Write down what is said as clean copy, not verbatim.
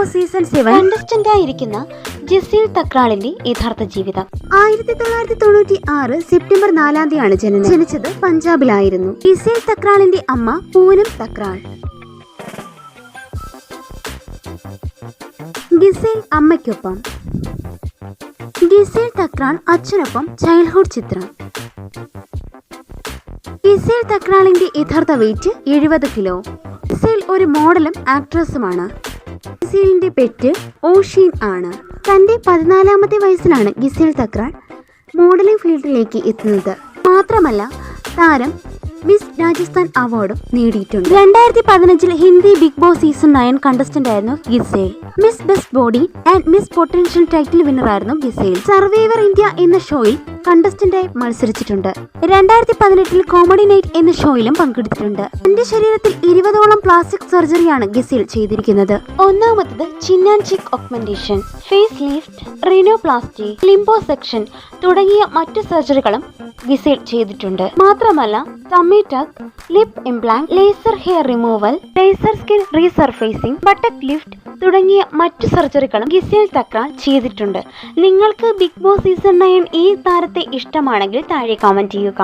Boss season 7 contestant ആയിരിക്കുന്ന Gizele തക്രാളിന്റെ യഥാർത്ഥ ജീവിതം. 1996 സെപ്റ്റംബർ 4 ജനനം. ജനിച്ചത് പഞ്ചാബിലായിരുന്നു. ജിസേൽ തക്രാളിന്റെ അമ്മ പൂനം തക്രാൾ. ജിസേൽ അമ്മയ്ക്കൊപ്പം. ജിസേൽ തക്രാൾ അച്ഛനൊപ്പം ചൈൽഡ്ഹുഡ് ചിത്രം. ജിസേൽ തക്രാളിന്റെ യഥാർത്ഥ വെയിറ്റ് 70 കിലോ. ജിസേൽ ഒരു മോഡലും ആക്ട്രസുമാണ്. ജിസേലിന്റെ പെറ്റ് ഓഷീൻ ആണ്. തന്റെ 14ാമത്തെ വയസ്സിലാണ് ജിസേൽ തക്രാൾ മോഡലിംഗ് ഫീൽഡിലേക്ക് എത്തുന്നത്. മാത്രമല്ല താരം മിസ് രാജസ്ഥാൻ അവാർഡും നേടിയിട്ടുണ്ട്. 2015 Hindi Bigg Boss season 9 contestant ആയിരുന്നു Gizelle. Miss best body and Miss potential title winner ആയിരുന്നു ജിസേൽ. സർവൈവർ ഇന്ത്യ എന്ന ഷോയിൽ കണ്ടസ്റ്റന്റായി മത്സരിച്ചിട്ടുണ്ട്. 2018 കോമഡി നൈറ്റ് എന്ന ഷോയിലും പങ്കെടുത്തിട്ടുണ്ട്. തന്റെ ശരീരത്തിൽ 20ഓളം പ്ലാസ്റ്റിക് സർജറിയാണ് ജിസേൽ ചെയ്തിരിക്കുന്നത്. ഒന്നാമത്തത് chin and cheek augmentation, face lift, rhinoplasty, liposuction തുടങ്ങിയ മറ്റു സർജറികളും ജിസേൽ ചെയ്തിട്ടുണ്ട്. മാത്രമല്ല tummy tuck, lip implant, laser hair removal, laser skin resurfacing, buttock lift തുടങ്ങിയ മറ്റു സർജറികളും ജിസേൽ തക്രാൾ ചെയ്തിട്ടുണ്ട്. നിങ്ങൾക്ക് ബിഗ് ബോസ് സീസൺ 9 ഈ താരത്തെ ഇഷ്ടമാണെങ്കിൽ താഴെ കമന്റ് ചെയ്യുക.